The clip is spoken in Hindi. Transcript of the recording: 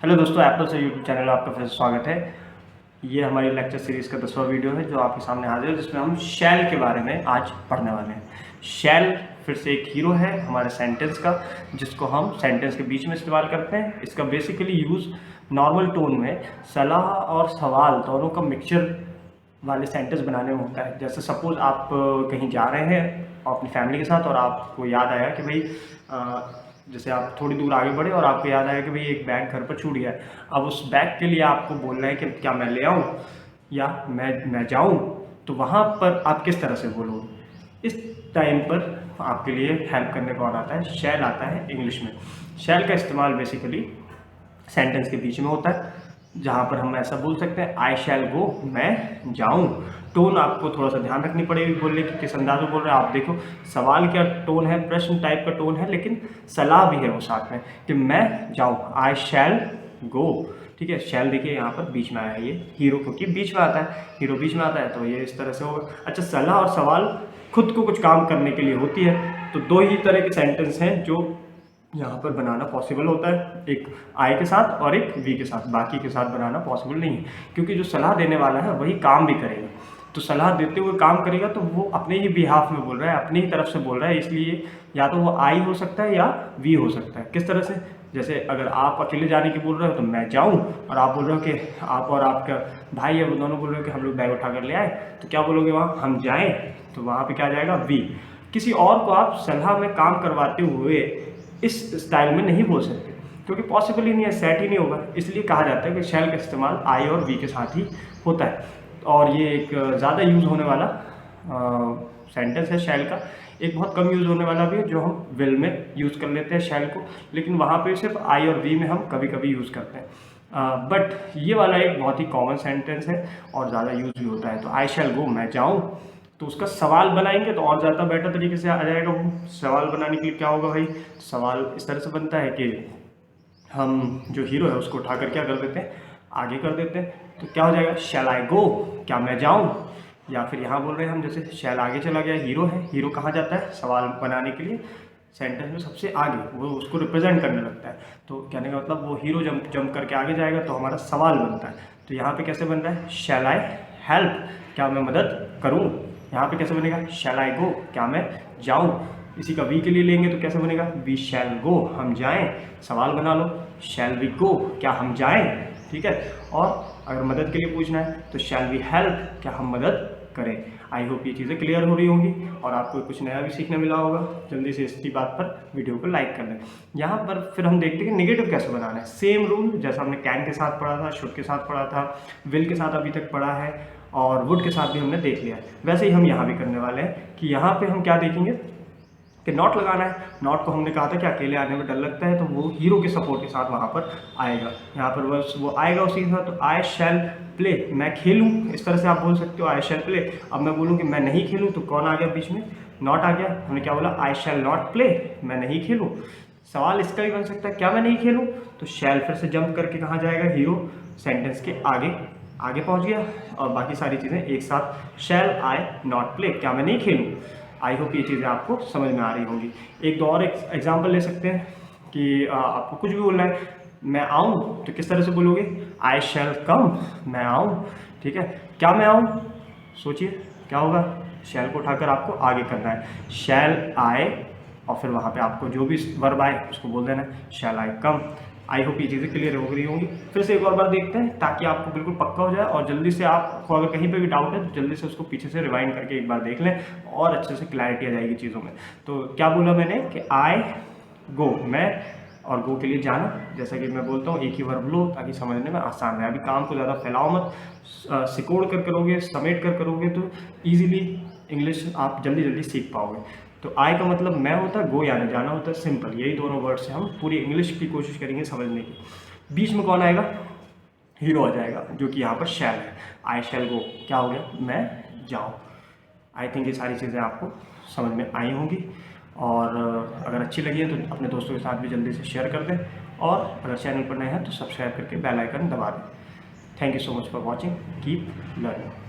हेलो दोस्तों, एप्पल से यूट्यूब चैनल में आपका फिर से स्वागत है। ये हमारी लेक्चर सीरीज़ का 10वां वीडियो है जो आपके सामने हाजिर है, जिसमें हम शैल के बारे में आज पढ़ने वाले हैं। शैल फिर से एक हीरो है हमारे सेंटेंस का, जिसको हम सेंटेंस के बीच में इस्तेमाल करते हैं। इसका बेसिकली यूज़ नॉर्मल टोन में सलाह और सवाल दोनों का मिक्सचर वाले सेंटेंस बनाने में होता है। जैसे सपोज़ आप कहीं जा रहे हैं अपनी फैमिली के साथ और आपको याद आया कि भाई जैसे आप थोड़ी दूर आगे बढ़े और आपको याद आया कि भाई एक बैग घर पर छूट गया है। अब उस बैग के लिए आपको बोलना है कि क्या मैं ले आऊँ या मैं जाऊँ, तो वहाँ पर आप किस तरह से बोलोगे। इस टाइम पर आपके लिए हेल्प करने कौन आता है? शैल आता है इंग्लिश में। शैल का इस्तेमाल बेसिकली सेंटेंस के बीच में होता है, जहाँ पर हम ऐसा बोल सकते हैं आई शैल गो, मैं जाऊँ। टोन आपको थोड़ा सा ध्यान रखनी पड़ेगी बोलने की, किस अंदाज में बोल रहे हैं आप। देखो सवाल क्या टोन है, प्रश्न टाइप का टोन है, लेकिन सलाह भी है वो साथ में कि मैं जाऊँ, आई शैल गो। ठीक है, शैल देखिए यहाँ पर बीच में आया है, ये हीरो क्योंकि बीच में आता है, हीरो बीच में आता है तो ये इस तरह से होगा। अच्छा, सलाह और सवाल खुद को कुछ काम करने के लिए होती है, तो दो ही तरह के सेंटेंस हैं जो यहाँ पर बनाना पॉसिबल होता है, एक आई के साथ और एक वी के साथ। बाकी के साथ बनाना पॉसिबल नहीं है, क्योंकि जो सलाह देने वाला है वही काम भी करेगा। तो सलाह देते हुए काम करेगा तो वो अपने ही बिहाफ में बोल रहा है, अपनी ही तरफ से बोल रहा है, इसलिए या तो वो आई हो सकता है या वी हो सकता है। किस तरह से? जैसे अगर आप अकेले जाने की बोल रहे हो तो मैं जाऊँ, और आप बोल रहे हो कि आप और आपका भाई है वो दोनों बोल रहे हो कि हम लोग बैग उठा कर ले आए, तो क्या बोलोगे वहाँ? हम जाएँ। तो वहाँ पर क्या आ जाएगा? वी। किसी और को आप सलाह में काम करवाते हुए इस स्टाइल में नहीं बोल सकते, क्योंकि पॉसिबल ही नहीं है, सेट ही नहीं होगा। इसलिए कहा जाता है कि शैल का इस्तेमाल आई और वी के साथ ही होता है, और ये एक ज़्यादा यूज़ होने वाला सेंटेंस है शैल का। एक बहुत कम यूज़ होने वाला भी है जो हम विल में यूज़ कर लेते हैं शैल को, लेकिन वहाँ पे सिर्फ आई और वी में हम कभी कभी यूज़ करते हैं। बट ये वाला एक बहुत ही कॉमन सेंटेंस है और ज़्यादा यूज़ भी होता है। तो आई शैल गो, मैं जाऊँ, तो उसका सवाल बनाएंगे तो और ज़्यादा बेटर तरीके से आ जाएगा। वो सवाल बनाने के लिए क्या होगा भाई? सवाल इस तरह से बनता है कि हम जो हीरो है उसको उठाकर क्या कर देते हैं? आगे कर देते हैं। तो क्या हो जाएगा? शैल आई गो, क्या मैं जाऊँ। या फिर यहाँ बोल रहे हैं हम, जैसे शैल आगे चला गया, हीरो है, हीरो कहाँ जाता है सवाल बनाने के लिए? सेंटेंस में सबसे आगे, वो उसको रिप्रेजेंट करने लगता है। तो कहने का मतलब वो हीरो जंप करके आगे जाएगा तो हमारा सवाल बनता है। तो यहाँ पे कैसे बनता है? शैल आई हेल्प, क्या मैं मदद करूँ। यहाँ पे कैसे बनेगा? शैल आई गो, क्या मैं जाऊँ। इसी का वी के लिए लेंगे तो कैसे बनेगा? वी शैल गो, हम जाएं। सवाल बना लो, शैल वी गो, क्या हम जाएं। ठीक है, और अगर मदद के लिए पूछना है तो शैल वी हेल्प, क्या हम मदद करें। आई होप ये चीज़ें क्लियर हो रही होंगी और आपको कुछ नया भी सीखने मिला होगा। जल्दी से इसकी बात पर वीडियो को लाइक कर दें। यहाँ पर फिर हम देखते हैं कि नेगेटिव कैसे बनाना है। सेम रूल जैसा हमने कैन के साथ पढ़ा था, शुड के साथ पढ़ा था, विल के साथ अभी तक पढ़ा है, और वुड के साथ भी हमने देख लिया है, वैसे ही हम यहाँ भी करने वाले हैं कि यहाँ पे हम क्या देखेंगे कि नॉट लगाना है। नॉट को हमने कहा था कि अकेले आने में डर लगता है, तो वो हीरो के सपोर्ट के साथ वहाँ पर आएगा। यहाँ पर बस वो आएगा उसी के साथ। तो आई शैल प्ले, मैं खेलूँ, इस तरह से आप बोल सकते हो आई शैल प्ले। अब मैं बोलूँ कि मैं नहीं खेलूँ, तो कौन आ गया बीच में? नॉट आ गया। हमने क्या बोला? आई शैल नॉट प्ले, मैं नहीं खेलूँ। सवाल इसका भी बन सकता है, क्या मैं नहीं खेलूँ। तो शैल फिर से जंप करके कहाँ जाएगा? हीरो सेंटेंस के आगे पहुँच गया, और बाकी सारी चीज़ें एक साथ। शैल आई नॉट प्ले, क्या मैं नहीं खेलूँ। आई होप ये चीज़ें आपको समझ में आ रही होंगी। एक दो और एग्जाम्पल ले सकते हैं कि आपको कुछ भी बोलना है। मैं आऊँ तो किस तरह से बोलोगे? आई शैल कम, मैं आऊँ। ठीक है, क्या मैं आऊँ? सोचिए क्या होगा? शैल को उठाकर आपको आगे करना है, शैल आई, और फिर वहाँ पे आपको जो भी वर्ब आए उसको बोल देना है, शैल आई कम। आई होप ये चीज़ें क्लियर हो रही होंगी। फिर से एक और बार देखते हैं ताकि आपको बिल्कुल पक्का हो जाए, और जल्दी से आपको अगर कहीं पे भी डाउट है तो जल्दी से उसको पीछे से रिवाइंड करके एक बार देख लें और अच्छे से क्लैरिटी आ जाएगी चीज़ों में। तो क्या बोला मैंने कि आई गो, मैं, और गो के लिए जाना, जैसा कि मैं बोलता हूँ एक ही वर्ब लो ताकि समझने में आसान रहे। अभी काम को ज़्यादा फैलाओ मत, सिकोड़ कर करोगे, समेट कर करोगे तो ईजिली इंग्लिश आप जल्दी सीख पाओगे। तो आई का मतलब मैं होता है, गो यानी जाना होता है, सिंपल। यही दोनों वर्ड से हम पूरी इंग्लिश की कोशिश करेंगे समझने की। बीच में कौन आएगा? हीरो आ जाएगा, जो कि यहाँ पर शैल है। आई शैल गो, क्या हो गया? मैं जाऊँ। आई थिंक ये सारी चीज़ें आपको समझ में आई होंगी, और अगर अच्छी लगी है तो अपने दोस्तों के साथ भी जल्दी से शेयर कर दें, और अगर चैनल पर नए हैं तो सब्सक्राइब करके बेल आइकन दबा दें। Thank you so much for watching, keep learning.